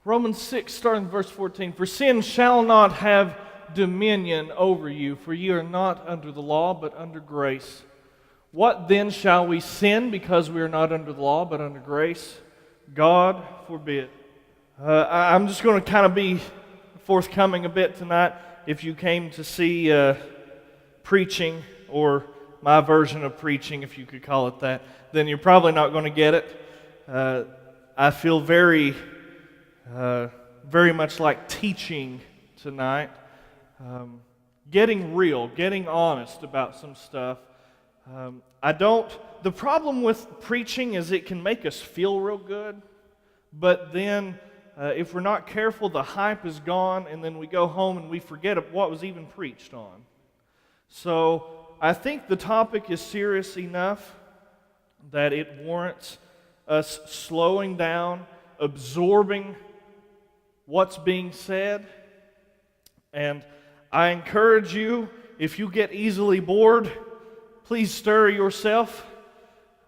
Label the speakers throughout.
Speaker 1: Romans 6, starting in verse 14. For sin shall not have dominion over you, for ye are not under the law, but under grace. What then shall we sin because we are not under the law, but under grace? God forbid. I'm just going to kind of be forthcoming a bit tonight. If you came to see preaching, or my version of preaching, if you could call it that, then you're probably not going to get it. I feel very much like teaching tonight. Getting real, getting honest about some stuff. The problem with preaching is it can make us feel real good, but then if we're not careful, the hype is gone, and then we go home and we forget what was even preached on. So I think the topic is serious enough that it warrants us slowing down, absorbing what's being said. And I encourage you, if you get easily bored, please stir yourself.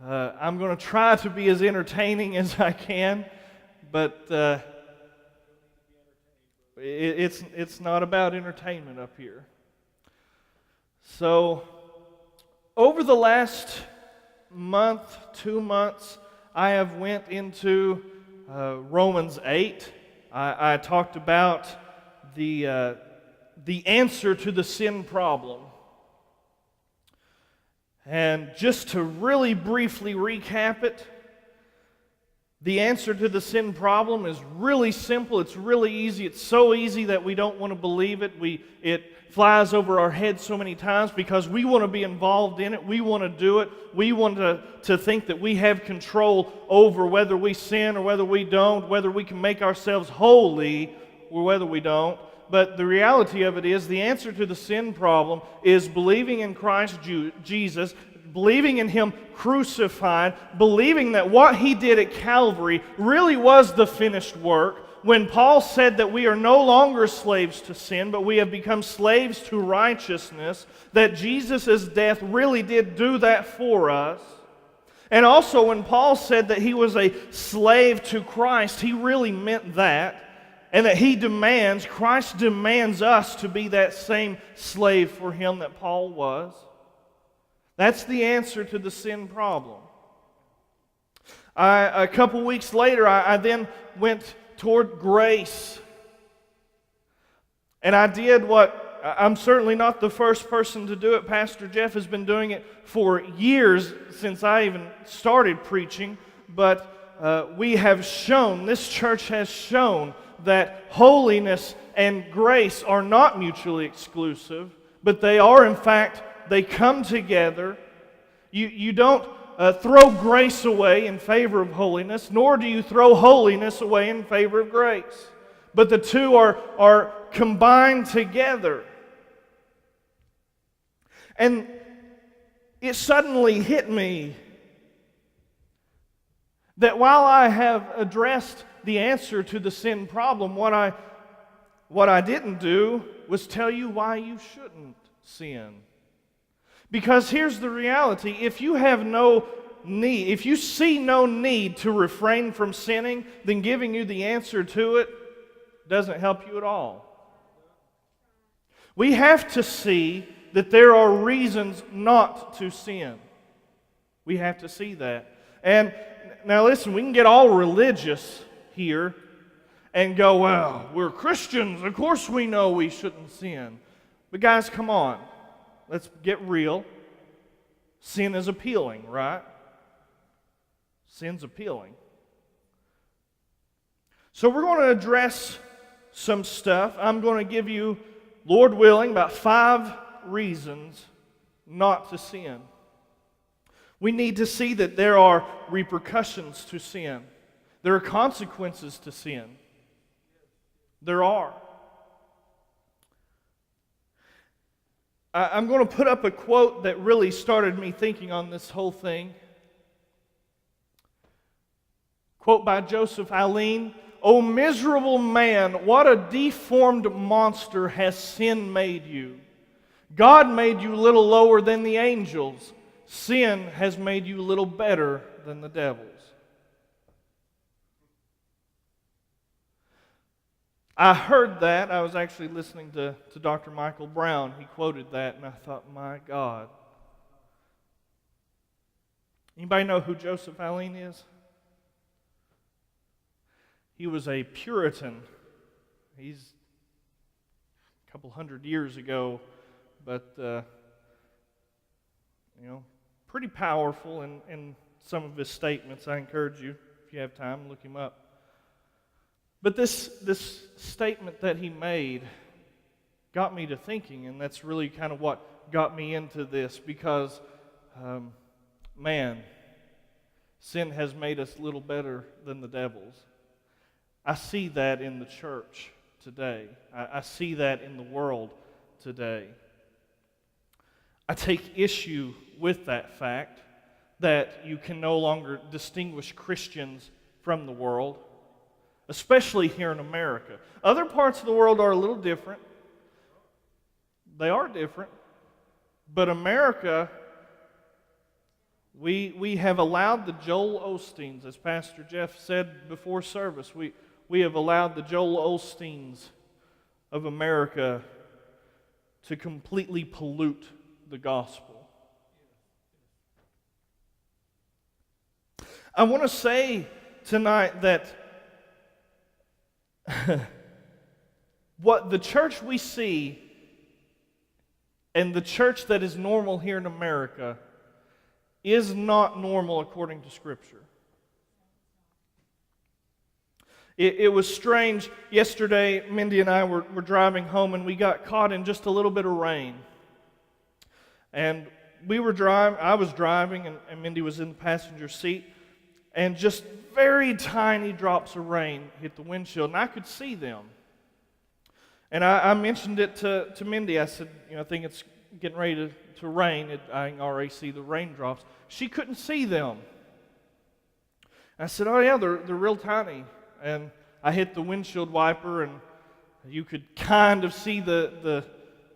Speaker 1: I'm going to try to be as entertaining as I can, but it's not about entertainment up here. So, over the last month, 2 months, I have went into Romans 8. I talked about the answer to the sin problem. And just to really briefly recap it, the answer to the sin problem is really simple. It's really easy. It's so easy that we don't want to believe it. It flies over our heads so many times because we want to be involved in it. We want to do it. We want to think that we have control over whether we sin or whether we don't, whether we can make ourselves holy or whether we don't. But the reality of it is, the answer to the sin problem is believing in Christ Jesus, believing in Him crucified, believing that what He did at Calvary really was the finished work. When Paul said that we are no longer slaves to sin, but we have become slaves to righteousness, that Jesus' death really did do that for us. And also when Paul said that he was a slave to Christ, he really meant that. And that Christ demands us to be that same slave for Him that Paul was. That's the answer to the sin problem. A couple weeks later, I then went toward grace. And I did what, I'm certainly not the first person to do it. Pastor Jeff has been doing it for years since I even started preaching. But we have shown, this church has shown, that holiness and grace are not mutually exclusive, but they are, in fact, they come together. You don't throw grace away in favor of holiness, nor do you throw holiness away in favor of grace. But the two are combined together. And it suddenly hit me that while I have addressed the answer to the sin problem, what I didn't do was tell you why you shouldn't sin. Because here's the reality: if you have no need, if you see no need to refrain from sinning, then giving you the answer to it doesn't help you at all. We have to see that there are reasons not to sin. We have to see that. And now listen, we can get all religious here and go, well, we're Christians, of course we know we shouldn't sin. But guys, come on, let's get real. Sin is appealing, right? Sin's appealing. So we're going to address some stuff. I'm going to give you, Lord willing, about 5 reasons not to sin. We need to see that there are repercussions to sin. There are consequences to sin. There are. I'm going to put up a quote that really started me thinking on this whole thing. Quote by Joseph Alleine: "O miserable man, what a deformed monster has sin made you. God made you little lower than the angels. Sin has made you little better than the devils." I heard that. I was actually listening to Dr. Michael Brown. He quoted that, and I thought, my God. Anybody know who Joseph Alleine is? He was a Puritan. He's a couple hundred years ago, but pretty powerful in some of his statements. I encourage you, if you have time, look him up. But this statement that he made got me to thinking, and that's really kind of what got me into this, because, sin has made us little better than the devils. I see that in the church today. I see that in the world today. I take issue with that fact that you can no longer distinguish Christians from the world, especially here in America. Other parts of the world are a little different. They are different. But America, we have allowed the Joel Osteens, as Pastor Jeff said before service, we have allowed the Joel Osteens of America to completely pollute the gospel. I want to say tonight that what the church we see and the church that is normal here in America is not normal according to Scripture. It was strange. Yesterday, Mindy and I were driving home, and we got caught in just a little bit of rain. And I was driving, and Mindy was in the passenger seat, and just very tiny drops of rain hit the windshield, and I could see them. And I mentioned it to Mindy. I said, I think it's getting ready to rain. I can already see the raindrops. She couldn't see them. I said, oh yeah, they're real tiny. And I hit the windshield wiper, and you could kind of see the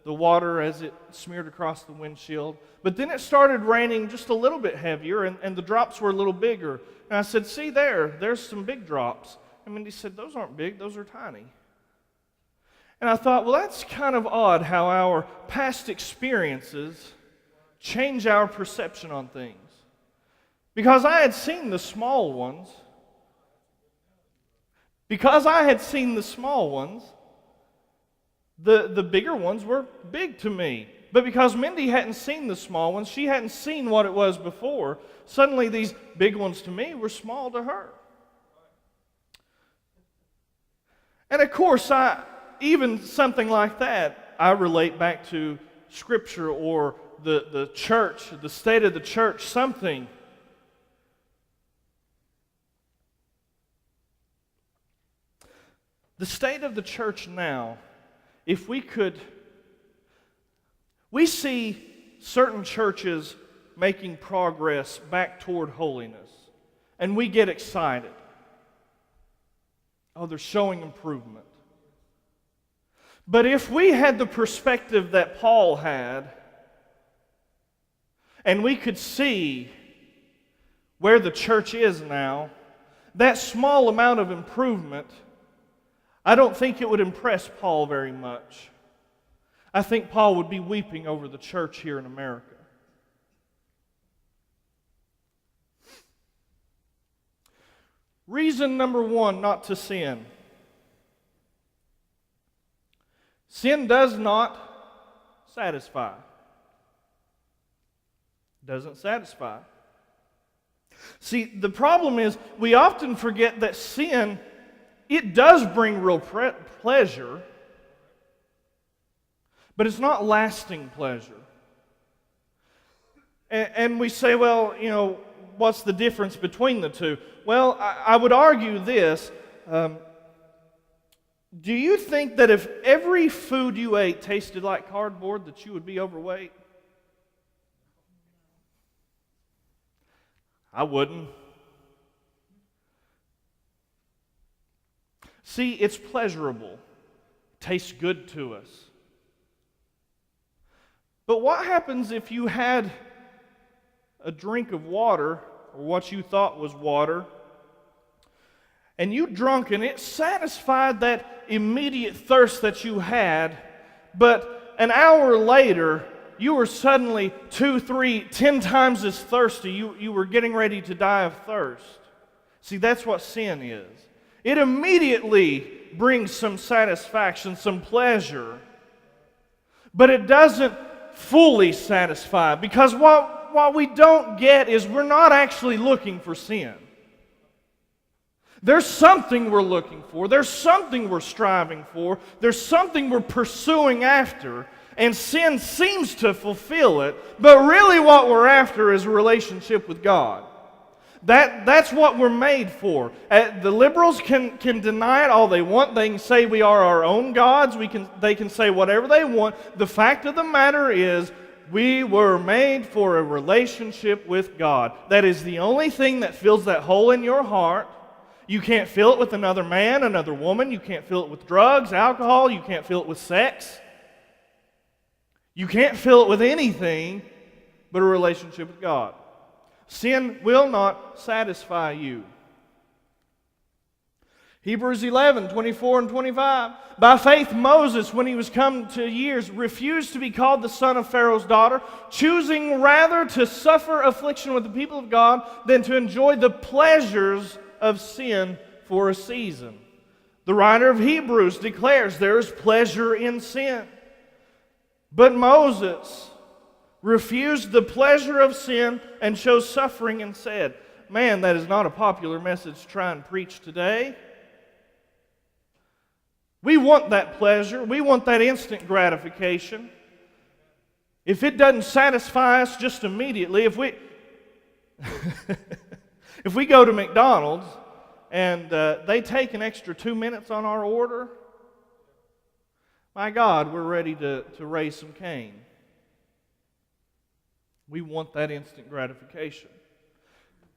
Speaker 1: water as it smeared across the windshield. But then it started raining just a little bit heavier, and the drops were a little bigger. And I said, see there's some big drops. And Mindy said, those aren't big, those are tiny. And I thought, well, that's kind of odd how our past experiences change our perception on things. Because I had seen the small ones. The bigger ones were big to me. But because Mindy hadn't seen the small ones, she hadn't seen what it was before, suddenly these big ones to me were small to her. And of course, even something like that, I relate back to Scripture or the church, the state of the church, something. The state of the church now, if we see certain churches making progress back toward holiness, and we get excited. Oh, they're showing improvement. But if we had the perspective that Paul had, and we could see where the church is now, that small amount of improvement, I don't think it would impress Paul very much. I think Paul would be weeping over the church here in America. Reason number one not to sin. Sin does not satisfy. Doesn't satisfy. See, the problem is we often forget that sin, it does bring real pleasure, but it's not lasting pleasure. And we say, well, what's the difference between the two? Well, I would argue this. Do you think that if every food you ate tasted like cardboard, that you would be overweight? I wouldn't. See, it's pleasurable. It tastes good to us. But what happens if you had a drink of water, or what you thought was water, and you drunk, and it satisfied that immediate thirst that you had, but an hour later, you were suddenly 2, 3, 10 times as thirsty. You were getting ready to die of thirst. See, that's what sin is. It immediately brings some satisfaction, some pleasure, but it doesn't fully satisfy, because what we don't get is we're not actually looking for sin. There's something we're looking for. There's something we're striving for. There's something we're pursuing after. And sin seems to fulfill it. But really what we're after is a relationship with God. That's what we're made for. The liberals can deny it all they want. They can say we are our own gods. They can say whatever they want. The fact of the matter is we were made for a relationship with God. That is the only thing that fills that hole in your heart. You can't fill it with another man, another woman. You can't fill it with drugs, alcohol. You can't fill it with sex. You can't fill it with anything but a relationship with God. Sin will not satisfy you. Hebrews 11, 24 and 25. By faith Moses, when he was come to years, refused to be called the son of Pharaoh's daughter, choosing rather to suffer affliction with the people of God than to enjoy the pleasures of sin for a season. The writer of Hebrews declares there is pleasure in sin. But Moses refused the pleasure of sin and chose suffering and said, man, that is not a popular message to try and preach today. We want that pleasure. We want that instant gratification. If it doesn't satisfy us just immediately, if we go to McDonald's and they take an extra 2 minutes on our order, my God, we're ready to raise some Cain. We want that instant gratification.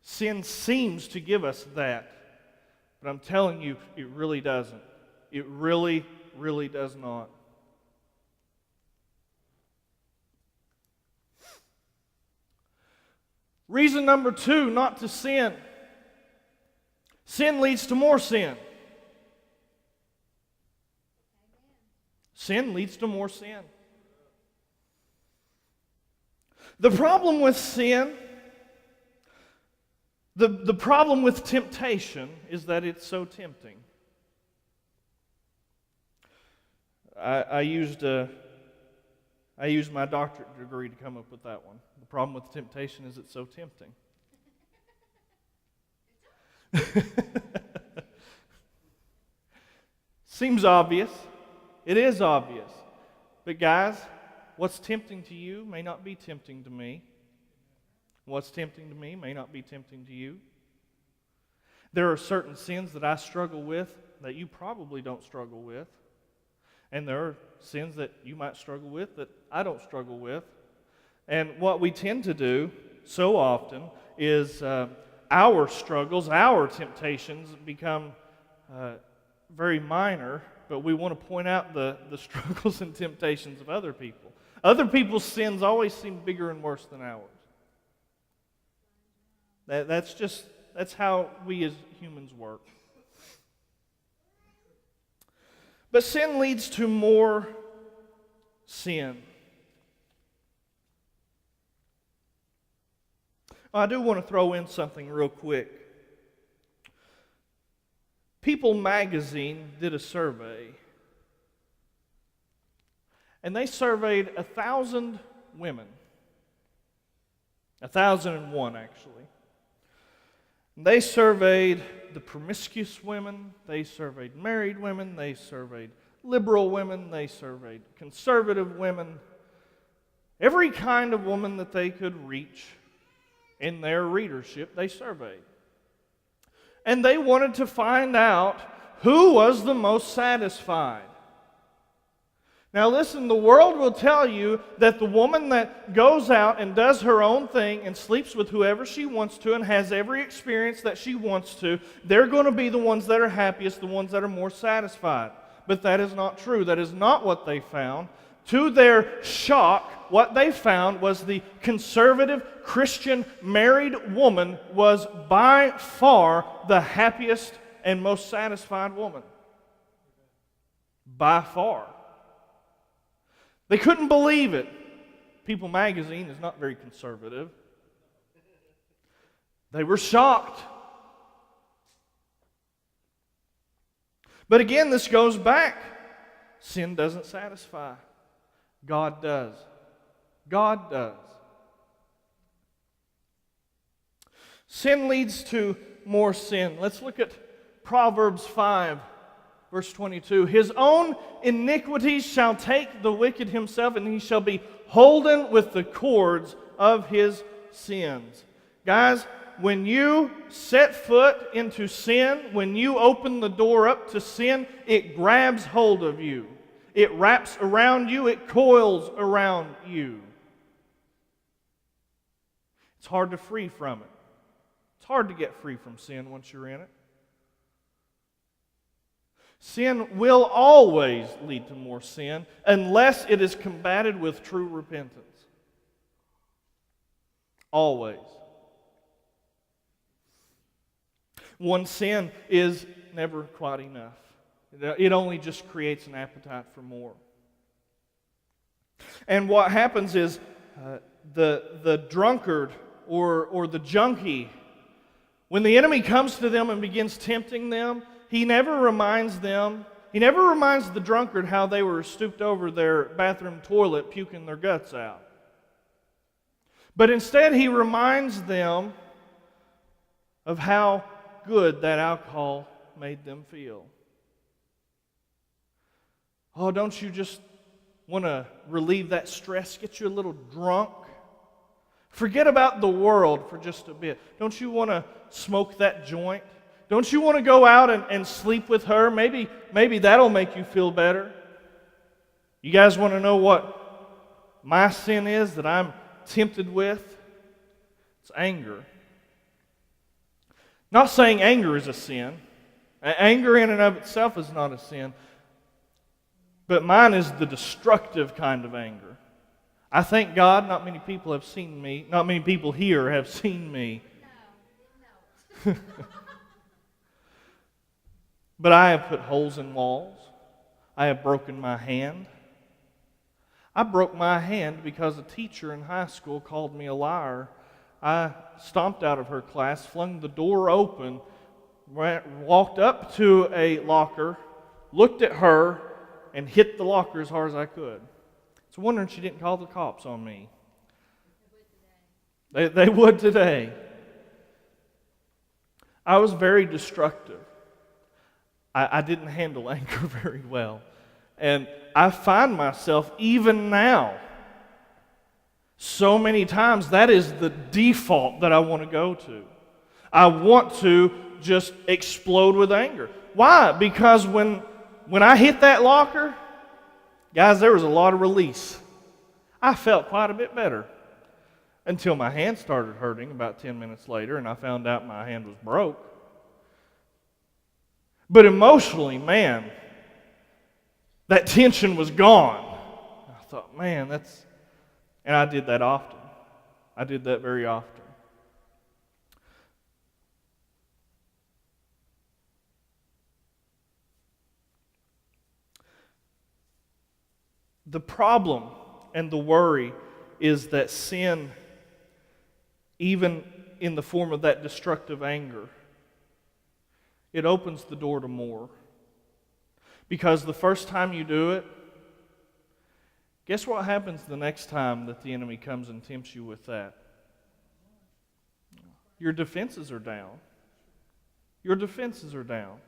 Speaker 1: Sin seems to give us that, but I'm telling you, it really doesn't. It really, really does not. Reason number 2, not to sin. Sin leads to more sin. Sin leads to more sin. The problem with sin, the problem with temptation is that it's so tempting. I used my doctorate degree to come up with that one. The problem with temptation is it's so tempting. Seems obvious. It is obvious. But guys, what's tempting to you may not be tempting to me. What's tempting to me may not be tempting to you. There are certain sins that I struggle with that you probably don't struggle with. And there are sins that you might struggle with that I don't struggle with. And what we tend to do so often is our struggles, our temptations become very minor, but we want to point out the struggles and temptations of other people. Other people's sins always seem bigger and worse than ours. That's how we as humans work. But sin leads to more sin. I do want to throw in something real quick. People magazine did a survey, and they surveyed 1,000 women. 1,001 actually. They surveyed the promiscuous women, they surveyed married women, they surveyed liberal women, they surveyed conservative women. Every kind of woman that they could reach in their readership, they surveyed. And they wanted to find out who was the most satisfied. Now listen, the world will tell you that the woman that goes out and does her own thing and sleeps with whoever she wants to and has every experience that she wants to, they're going to be the ones that are happiest, the ones that are more satisfied. But that is not true. That is not what they found. To their shock, what they found was the conservative Christian married woman was by far the happiest and most satisfied woman. By far. They couldn't believe it. People magazine is not very conservative. They were shocked. But again, this goes back. Sin doesn't satisfy. God does. God does. Sin leads to more sin. Let's look at Proverbs 5, verse 22. His own iniquities shall take the wicked himself, and he shall be holden with the cords of his sins. Guys, when you set foot into sin, when you open the door up to sin, it grabs hold of you. It wraps around you. It coils around you. It's hard to free from it. It's hard to get free from sin once you're in it. Sin will always lead to more sin unless it is combated with true repentance. Always. One sin is never quite enough. It only just creates an appetite for more. And what happens is the drunkard or the junkie, when the enemy comes to them and begins tempting them, he never reminds the drunkard how they were stooped over their bathroom toilet puking their guts out. But instead he reminds them of how good that alcohol made them feel. Oh, don't you just want to relieve that stress? Get you a little drunk? Forget about the world for just a bit. Don't you want to smoke that joint? Don't you want to go out and sleep with her? Maybe that'll make you feel better. You guys want to know what my sin is that I'm tempted with? It's anger. Not saying anger is a sin. Anger in and of itself is not a sin. But mine is the destructive kind of anger. I thank God not many people have seen me, not many people here have seen me. No. But I have put holes in walls. I have broken my hand. I broke my hand because a teacher in high school called me a liar. I stomped out of her class, flung the door open, walked up to a locker, looked at her, and hit the locker as hard as I could. It's wondering she didn't call the cops on me. They would today. I was very destructive. I didn't handle anger very well. And I find myself, even now, so many times, that is the default that I want to go to. I want to just explode with anger. Why? Because when I hit that locker, guys, there was a lot of release. I felt quite a bit better until my hand started hurting about 10 minutes later, and I found out my hand was broke. But emotionally, man, that tension was gone. I thought, man, and I did that often. I did that very often. The problem and the worry is that sin, even in the form of that destructive anger, it opens the door to more. Because the first time you do it, guess what happens the next time that the enemy comes and tempts you with that? Your defenses are down. Your defenses are down.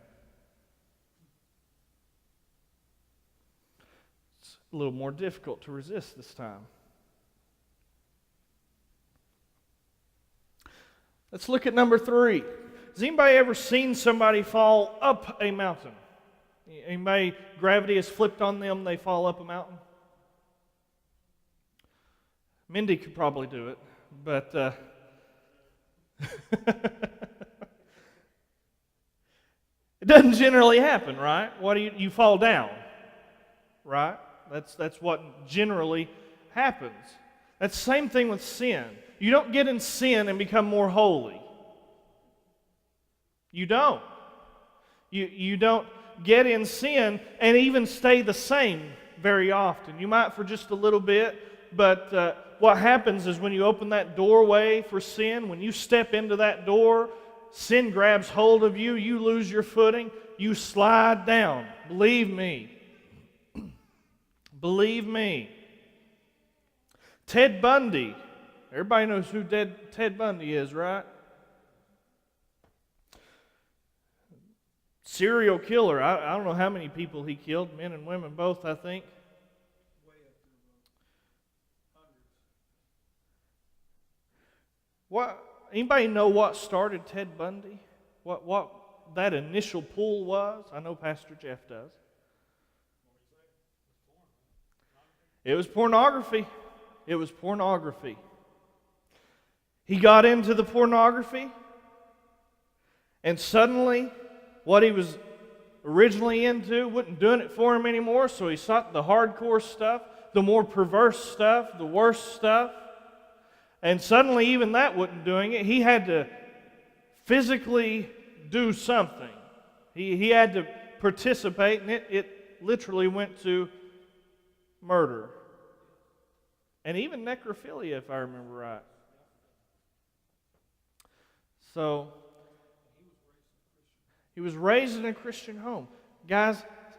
Speaker 1: It's a little more difficult to resist this time. Let's look at number 3. Has anybody ever seen somebody fall up a mountain? Anybody, gravity has flipped on them, they fall up a mountain? Mindy could probably do it, but it doesn't generally happen, right? What do you fall down, right? That's what generally happens. That's the same thing with sin. You don't get in sin and become more holy. You don't. You don't get in sin and even stay the same very often. You might for just a little bit, but what happens is when you open that doorway for sin, when you step into that door, sin grabs hold of you, you lose your footing, you slide down. Believe me. Believe me. Ted Bundy. Everybody knows who Ted Bundy is, right? Serial killer. I don't know how many people he killed, men and women both, I think. Anybody know what started Ted Bundy? What that initial pull was? I know Pastor Jeff does. It was pornography. It was pornography. He got into the pornography, and suddenly what he was originally into wasn't doing it for him anymore, so he sought the hardcore stuff, the more perverse stuff, the worse stuff. And suddenly even that wasn't doing it. He had to physically do something. He had to participate, and it literally went to murder. And even necrophilia, if I remember right. So, he was raised in a Christian home. Guys,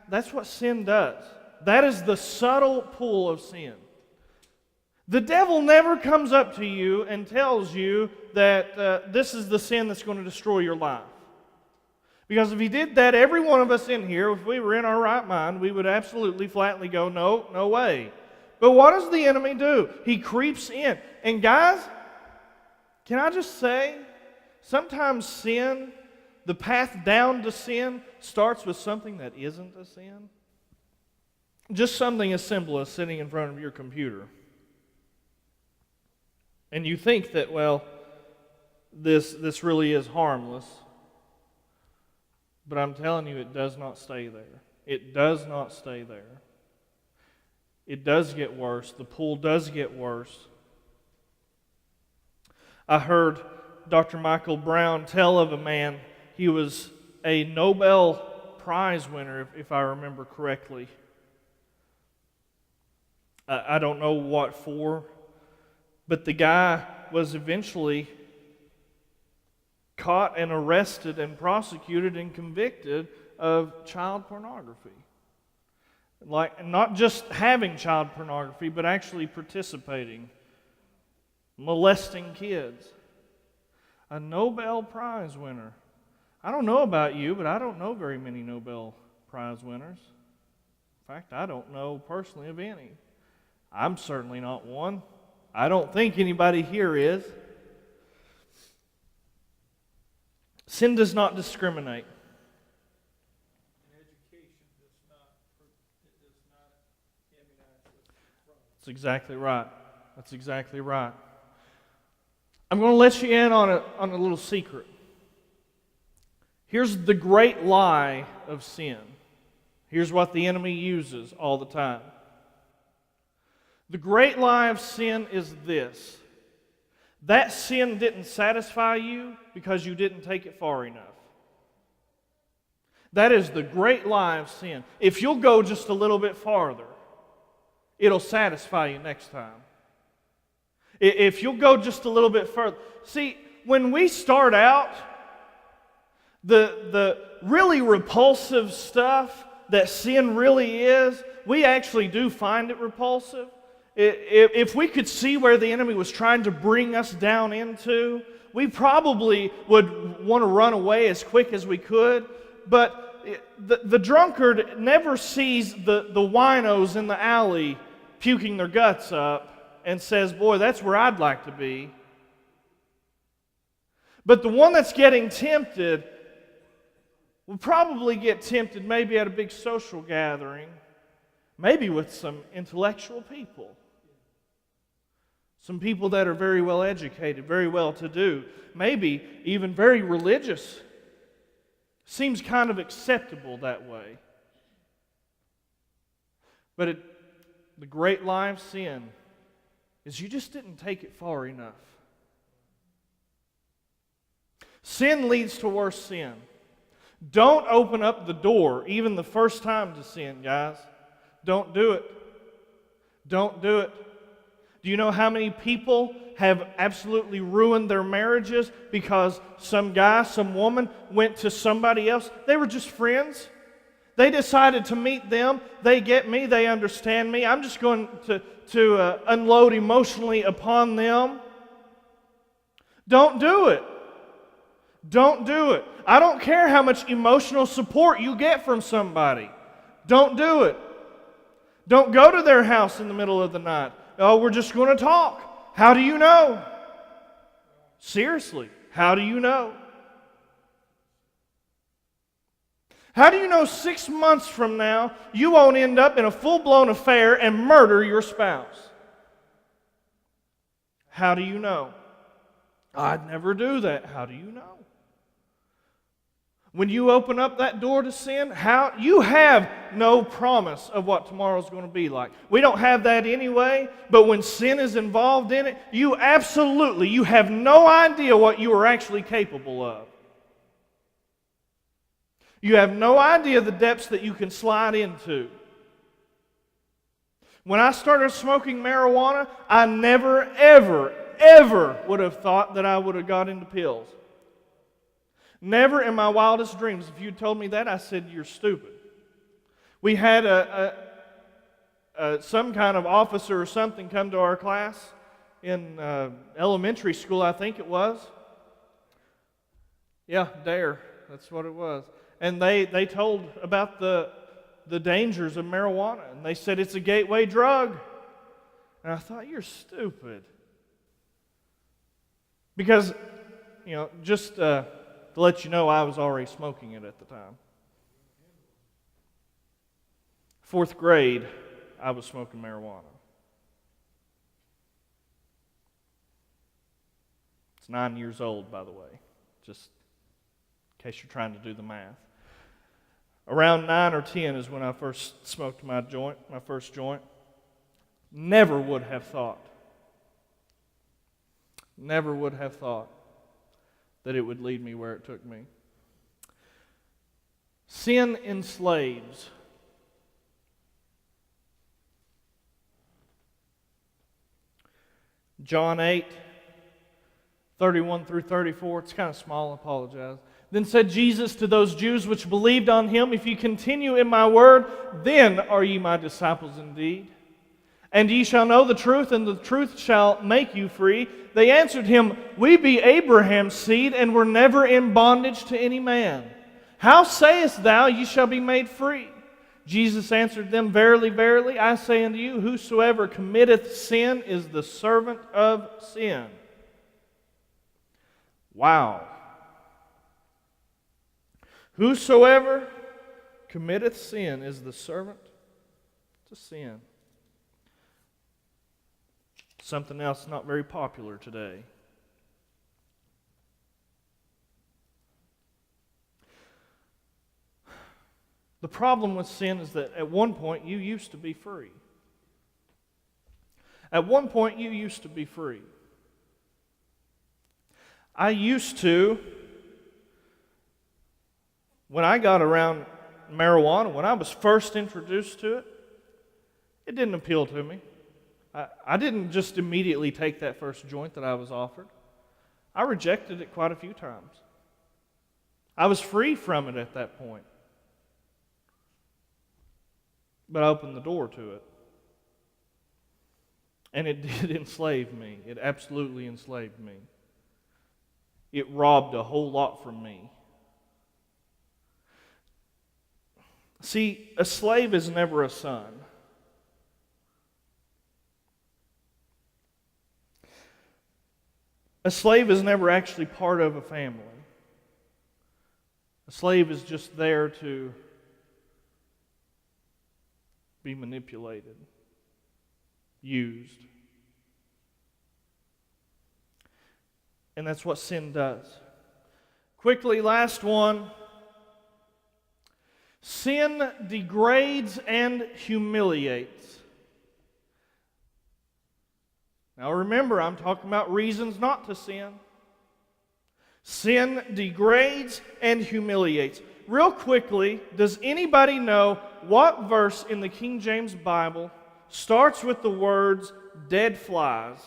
Speaker 1: that's what sin does. That is the subtle pull of sin. The devil never comes up to you and tells you that this is the sin that's going to destroy your life. Because if he did that, every one of us in here, if we were in our right mind, we would absolutely flatly go, no way. But what does the enemy do? He creeps in. And guys, can I just say, sometimes sin, the path down to sin, starts with something that isn't a sin. Just something as simple as sitting in front of your computer. And you think that, well, this really is harmless. But I'm telling you, it does not stay there. It does not stay there. It does get worse. The pull does get worse. I heard Dr. Michael Brown tell of a man, he was a Nobel Prize winner, if I remember correctly. I don't know what for, but the guy was eventually caught and arrested and prosecuted and convicted of child pornography. Like, not just having child pornography, but actually participating, molesting kids. A Nobel Prize winner. I don't know about you, but I don't know very many Nobel Prize winners. In fact, I don't know personally of any. I'm certainly not one. I don't think anybody here is. Sin does not discriminate. That's exactly right. That's exactly right. I'm going to let you in on a little secret. Here's the great lie of sin. Here's what the enemy uses all the time. The great lie of sin is this: that sin didn't satisfy you because you didn't take it far enough. That is the great lie of sin. If you'll go just a little bit farther, it'll satisfy you next time. If you'll go just a little bit further. See, when we start out, the really repulsive stuff that sin really is, we actually do find it repulsive. If we could see where the enemy was trying to bring us down into, we probably would want to run away as quick as we could. But the drunkard never sees the winos in the alley puking their guts up and says, boy, that's where I'd like to be. But the one that's getting tempted will probably get tempted maybe at a big social gathering, maybe with some intellectual people. Some people that are very well educated, very well to do, maybe even very religious. Seems kind of acceptable that way. But the great lie of sin is you just didn't take it far enough. Sin leads to worse sin. Don't open up the door, even the first time, to sin, guys. Don't do it. Don't do it. Do you know how many people have absolutely ruined their marriages because some guy, some woman went to somebody else? They were just friends. They decided to meet them. They get me. They understand me. I'm just going to unload emotionally upon them. Don't do it. Don't do it. I don't care how much emotional support you get from somebody. Don't do it. Don't go to their house in the middle of the night. Oh, we're just going to talk. How do you know? Seriously, how do you know? How do you know 6 months from now you won't end up in a full-blown affair and murder your spouse? How do you know? I'd never do that. How do you know? When you open up that door to sin, you have no promise of what tomorrow's going to be like. We don't have that anyway, but when sin is involved in it, you have no idea what you are actually capable of. You have no idea the depths that you can slide into. When I started smoking marijuana, I never, ever would have thought that I would have got into pills. Never in my wildest dreams. If you told me that, I said, you're stupid. We had some kind of officer or something come to our class in elementary school, I think it was. Yeah, DARE. That's what it was. And they told about the dangers of marijuana. And they said it's a gateway drug. And I thought, you're stupid. Because, just to let you know, I was already smoking it at the time. 4th grade, I was smoking marijuana. It's 9 years old, by the way, just in case you're trying to do the math. Around 9 or 10 is when I first smoked my first joint. Never would have thought that it would lead me where it took me. Sin enslaves. John 8, 31 through 34. It's kind of small, I apologize. Then said Jesus to those Jews which believed on him, if you continue in my word, then are ye my disciples indeed. And ye shall know the truth, and the truth shall make you free. They answered him, we be Abraham's seed, and were never in bondage to any man. How sayest thou, ye shall be made free? Jesus answered them, verily, verily, I say unto you, whosoever committeth sin is the servant of sin. Wow. Whosoever committeth sin is the servant to sin. Something else not very popular today. The problem with sin is that at one point you used to be free. At one point you used to be free. I used to, when I got around marijuana, when I was first introduced to it, it didn't appeal to me. I didn't just immediately take that first joint that I was offered. I rejected it quite a few times. I was free from it at that point. But I opened the door to it. And it did enslave me. It absolutely enslaved me. It robbed a whole lot from me. See, a slave is never a son. A slave is never actually part of a family. A slave is just there to be manipulated, used. And that's what sin does. Quickly, last one. Sin degrades and humiliates. Now remember, I'm talking about reasons not to sin. Sin degrades and humiliates. real quickly, does anybody know what verse in the King James Bible starts with the words dead flies?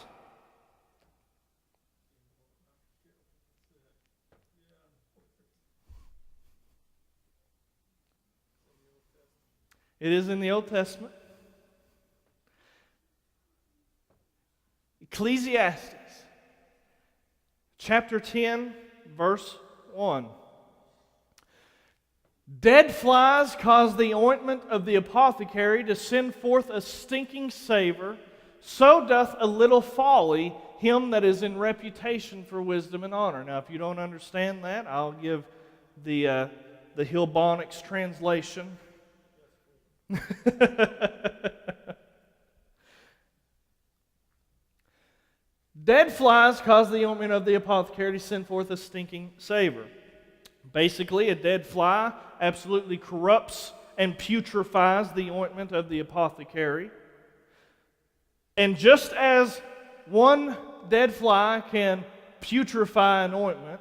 Speaker 1: It is in the Old Testament. Ecclesiastes, chapter 10, verse 1. Dead flies cause the ointment of the apothecary to send forth a stinking savor, so doth a little folly him that is in reputation for wisdom and honor. Now, if you don't understand that, I'll give the Hilbonics translation. Dead flies cause the ointment of the apothecary to send forth a stinking savor. Basically, a dead fly absolutely corrupts and putrefies the ointment of the apothecary. And just as one dead fly can putrefy an ointment,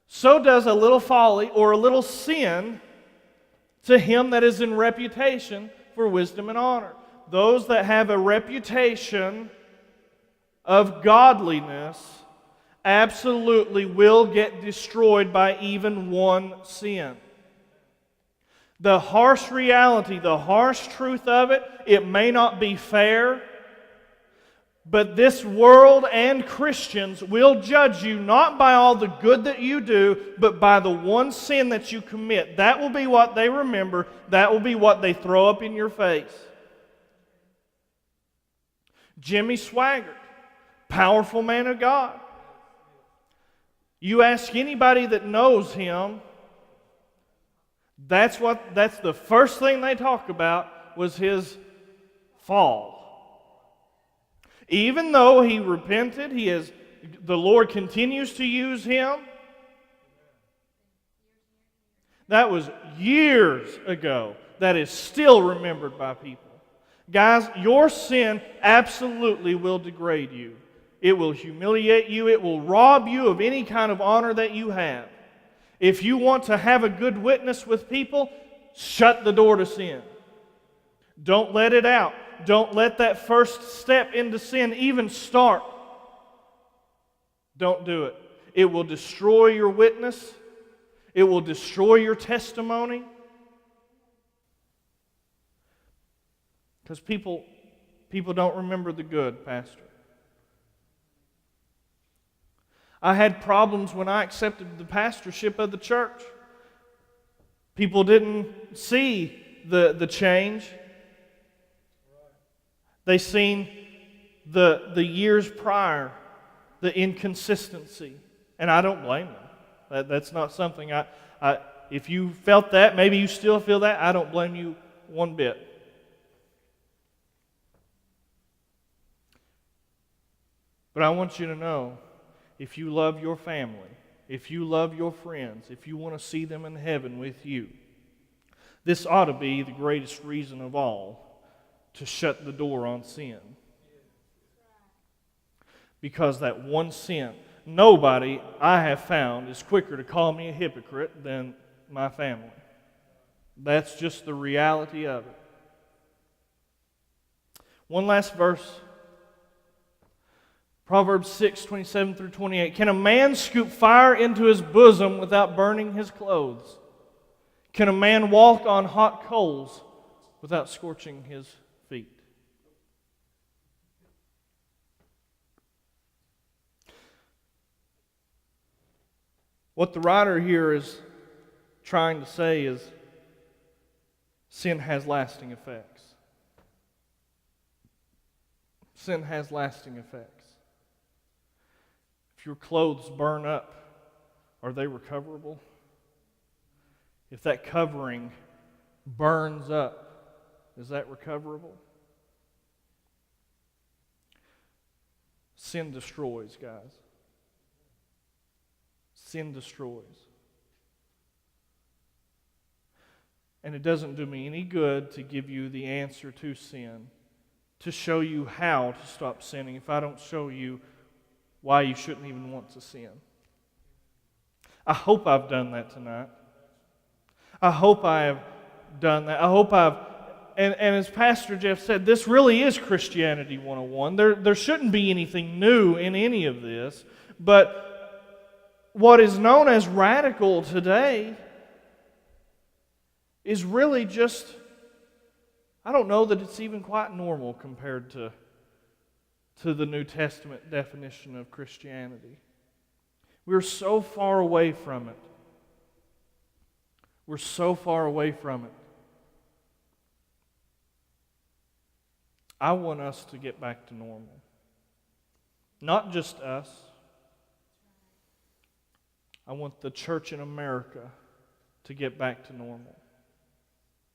Speaker 1: so does a little folly or a little sin to him that is in reputation for wisdom and honor. Those that have a reputation of godliness absolutely will get destroyed by even one sin. The harsh reality, the harsh truth of it, it may not be fair, but this world and Christians will judge you not by all the good that you do, but by the one sin that you commit. That will be what they remember. That will be what they throw up in your face. Jimmy Swaggart, powerful man of God. You ask anybody that knows him, that's the first thing they talk about was his fall. Even though he repented, the Lord continues to use him. That was years ago. That is still remembered by people. Guys, your sin absolutely will degrade you. It will humiliate you. It will rob you of any kind of honor that you have. If you want to have a good witness with people, shut the door to sin. Don't let it out. Don't let that first step into sin even start. Don't do it. It will destroy your witness. It will destroy your testimony. Because people don't remember the good, Pastor. I had problems when I accepted the pastorship of the church. People didn't see the change. They seen the years prior, the inconsistency, and I don't blame them. That's not something if you felt that, maybe you still feel that, I don't blame you one bit. But I want you to know, if you love your family, if you love your friends, if you want to see them in heaven with you, this ought to be the greatest reason of all to shut the door on sin. Because that one sin, nobody I have found is quicker to call me a hypocrite than my family. That's just the reality of it. One last verse. Proverbs 6:27 through 28. Can a man scoop fire into his bosom without burning his clothes? Can a man walk on hot coals without scorching his feet? What the writer here is trying to say is sin has lasting effects. Sin has lasting effects. If your clothes burn up, are they recoverable? If that covering burns up, is that recoverable? Sin destroys, guys. Sin destroys. And it doesn't do me any good to give you the answer to sin, to show you how to stop sinning, if I don't show you why you shouldn't even want to sin. I hope I've done that tonight. I hope I have done that. I hope and as Pastor Jeff said, this really is Christianity 101. There shouldn't be anything new in any of this. But what is known as radical today is really just, I don't know that it's even quite normal compared to the New Testament definition of Christianity. We're so far away from it. We're so far away from it. I want us to get back to normal. Not just us. I want the church in America to get back to normal.